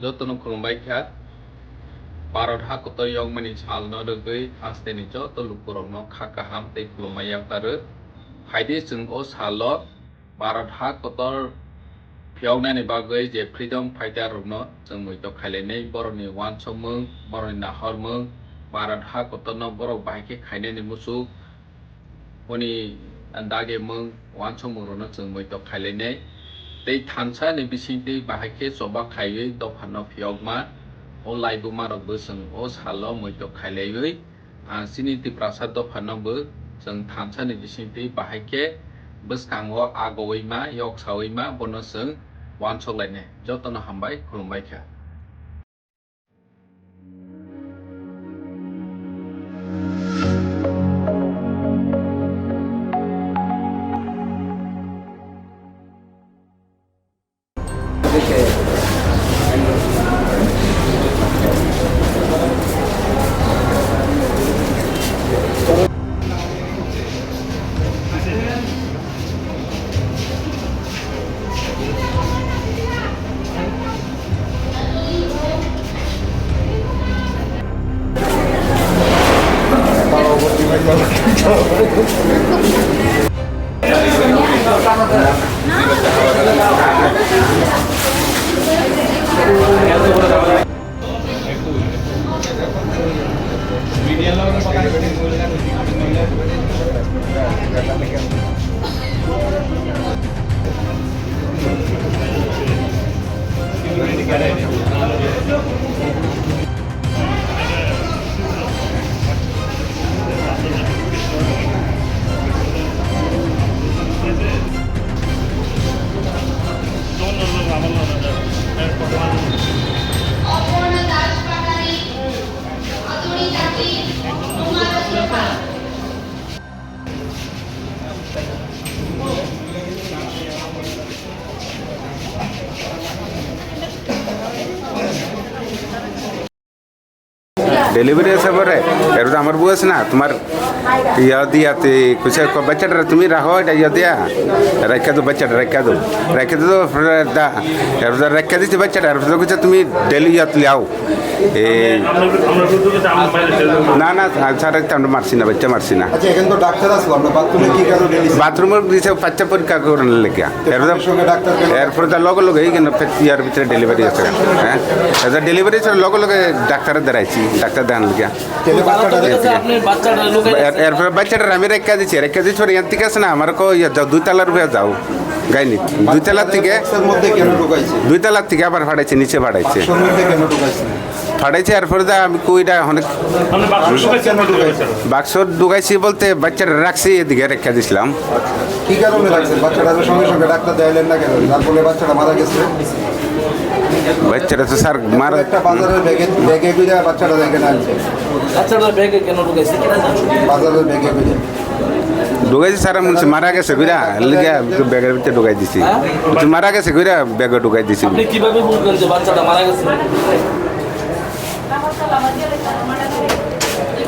Jotono Kurumbaika, Parad Hakoto Young Mani Chal no the Gui, Astenijo, the Lukurono, Kakaham, the Kurumaya Taru, Haidis and Os Halot, Parad Hakotor, Pionani Bagay, the freedom fighter of not, some with the Kalene, Boroni, one so moon, Borina Hormone, Parad Hakoto no Boro Bike, Kainani Musu, Oni and Dage Moon, one so moon, some with the Kalene. They tansa ni bisinti bahake soba kayu do hano fiogma olai buma ro buseng os halo moito khailei sini ti prasad do hano bu seng tansa ni bisinti bahake buskango agoima yok sawima bono seng wan soglene jotono hambai khulumbai kha delivery ऐसा बर है यार तो हमारे बुआ से ना तुम्हार याद दिया ते कुछ को बच्चा डर तुम्ही रहो याद दिया रखा दो बच्चा रखा दो फिर दा यार तो रखा दी बच्चा डर फिर कुछ तुम्ही डेली याद ले आओ ना ना सारे तंड मारसी ना बच्चा मारसी ना अच्छा এখন তো ডাক্তার আসলো আমরা বাথরুমে কি কারো ডেলি बाथरूम दिसे बच्चा परीक्षा करने लग गया यार फिर तो लोग लोग ही कि यार भीतर डिलीवरी है हैं ऐसा डिलीवरी से लोग लोग डॉक्टर दराइছি डॉक्टर दान लग गया यार फिर बच्चा আমি রেখা দিছি ইয়ান্তি কাছে না আমার কো দুই তালার উপরে যাও গাইনি দুই তালার থেকে মধ্যে কেন ঢুকাইছে দুই তালার থেকে আবার ফাড়াইছে নিচে ফাড়াইছে বাক্সর মধ্যে কেন ঢুকাইছে ফাড়াইছে আর পরে আমি কইটা অনেক বাক্স ঢুকাইছি বলতে বাচ্চাটা রাখছি এদিকে রেখা দিছিলাম কি কারণে রাখছেন বাচ্চাটার সঙ্গে সঙ্গে ডাক্তার দেখাইলেন না কেন তারপরে বাচ্চাটা মারা গেছে বাচ্চাটা তো স্যার মারা একটা বাজারের ব্যাগে গুজা বাচ্চাটা দেখে না আনছে বাচ্চাটার ব্যাগে কেন ঢুকাইছে বাজারের ব্যাগে গুজা ঢুকাইছি স্যার মনে মারা গেছে গুইরা লিগা ব্যাগের ভিতরে ঢুকাই দিছি মারা গেছে গুইরা ব্যাগে ঢুকাই দিছি আপনি কিভাবে বুঝলেন যে বাচ্চাটা মারা গেছে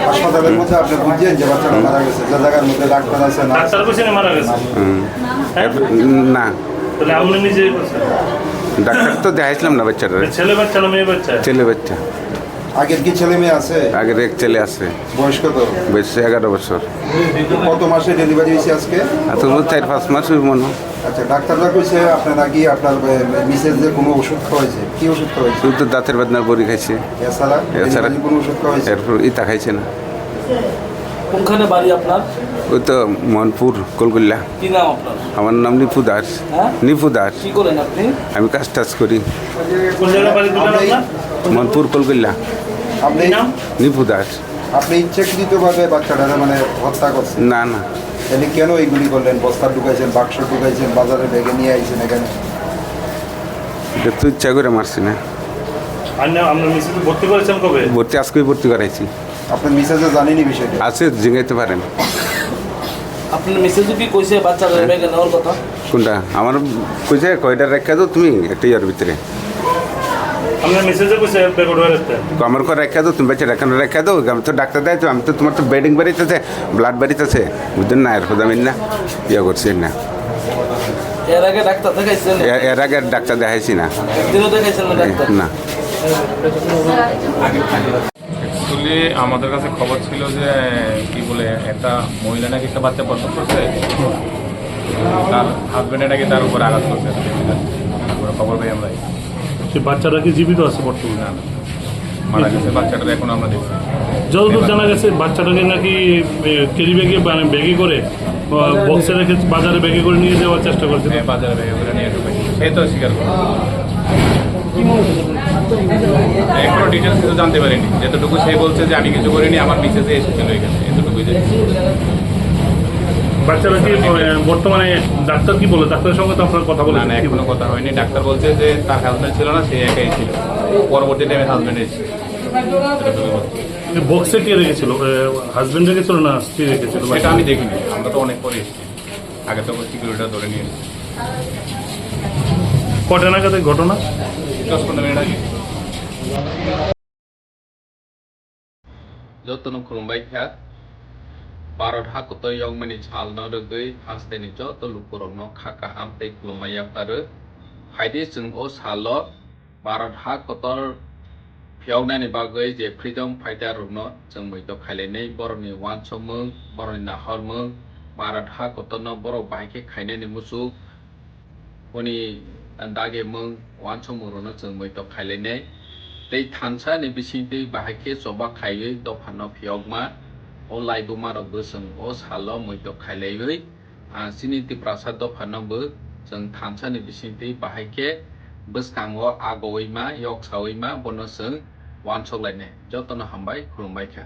হাসপাতালের মধ্যে আপনি বুঝছেন যে বাচ্চাটা মারা গেছে যে জায়গার মধ্যে ডাক্তার আছে না ডাক্তার বসে মারা গেছে না তাহলে আপনি নিজে ডাক্তার তো দেখাইছিলাম না বাচ্চাটা ছেলে বাচ্চা না মেয়ে বাচ্চা ছেলে বাচ্চা আগের কি ছেলে মেয়ে আছে আগের এক ছেলে আছে বয়স কত বয়স 11 বছর কত মাসে ডেলিভারি হয়েছে আজকে এত 4-5 মাস হইব মনে আচ্ছা ডাক্তাররা কইছে আপনার নাকি আপনার মিসেস যে কোনো ওষুধ খাওয়াইছে কি ওষুধ খাওয়াইছে শুধু দাঁতের বেদনার বড়ি খাইছে এছাড়া এছাড়া কোনো ওষুধ খাওয়াইছে এরপর ইটা খাইছে না কোনখানে বাড়ি আপনার ওই তো মোহনপুর কলগুল্লা কি নাম আপনার আমার নাম নিপু দাস হ্যাঁ? নিপু দাস কি করেন আপনি আমি কাজ টাজ করি কোন জায়গায় বাড়ি দিলেন আপনার মোহনপুর কলগুল্লা আপনি নিপু দাস আপনি ইচ্ছাকৃতভাবে বাচ্চাটারে মানে হত্যা করছেন না না তাহলে কেন এইগুলি করলেন বস্তা ঢুকাইছেন বাক্স ঢুকাইছেন বাজারে ব্যাগে নিয়ে আইছেন এখানে এটা তো ইচ্ছা করে মারছি না আপনার মিসেস ভর্তি করেছেন কবে ভর্তি আজকেই ভর্তি করাইছি আপনার মিসেসে জানেনি বিষয়টা আছে জিঙ্গাইতে পারেন আপনার মেসেজ কি কইছে বাচ্চাটার ব্যাগে নেওয়ার কথা কোনটা আমার কইছে কয়টা রেখা দাও তুমি একটা ইয়ার ভিতরে আপনার মেসেজে কইছে ব্যাগ উঠে রাখতে আমার করে রেখা দাও তুমি বাচ্চা রেখা দাও আমি তো ডাক্তার দেয় তো আমি তো তোমার তো বেডিং বাড়িতেছে ব্লাড বাড়িতেছে বুঝলেন না এরপর আমি না ইয়া করছি না এর আগে ডাক্তার দেখাইছেন এর আগে ডাক্তার দেখাইছি না একদিনও দেখাইছেন না ডাক্তার না অ্যাকচুয়ালি আমাদের কাছে খবর ছিল যে কি বলে একটা মহিলা নাকি একটা বাচ্চা প্রসব করছে, তার হাজবেন্ডে নাকি তার উপর আঘাত করছে, খবর পাই আমরা। সে বাচ্চাটা কি জীবিত আছে বর্তমানে? না, মারা গেছে বাচ্চাটা, এখন আমরা দেখছি। যতদূর জানা গেছে বাচ্চাটাকে নাকি ক্যারি ব্যাগে মানে ব্যাগে করে বক্সে রেখে বাজারে ব্যাগে করে নিয়ে যাওয়ার চেষ্টা করছে। বাজারে ভেঙে করে নিয়ে ঢুকে সে তো স্বীকার করে। এখনো ডিটেলস কিছু জানতে পারিনি, যেতটুকু সে বলছে যে আমি কিছু করিনি, আমার মিসেসে এসেছিল এখানে, এতটুকুই যে। বাচ্চারা কি বর্তমানে ডাক্তার কি বলে? ডাক্তারের সঙ্গে তো আপনার কথা বলে? না, এখনো কথা হয়নি। ডাক্তার বলছে যে তার হাজবেন্ড ছিল না, সে একাই ছিল, পরবর্তী টাইমে হাজবেন্ড এসেছে। বক্সে কে রেখেছিল? হাজবেন্ড রেখেছিল না স্ত্রী রেখেছিল? সেটা আমি দেখিনি, আমরা তো অনেক পরে এসেছি, আগে তো সিকিউরিটিটা ধরে নিয়ে এসেছি। কটা নাগাদ এই ঘটনা? 10-15 মিনিট আগে। Jotono khurumbai kha Barot hakoto yong mani chal no rugui haste ni jo to lukurong no khaka ham te khurumaya paru haide chung o salo Barot hakoto phiauna ni bagui je freedom fighter rok no chung mui to khaile nei boroni wan somung boroni na hormung Barot hakoto no borok baike khaine ni musu oni andage mung wan somung ro no chung mui to khaile nei tei thansa ni bising tei bahake soba khaiye dofano phiogma o laibuma rok bo chung o salo mui to khailei sini ti prasad dofano bo chung thansa ni bising tei bahake bwskango agoima yok saoima bono chung wan soklaine jotono hambai khurumbai kha।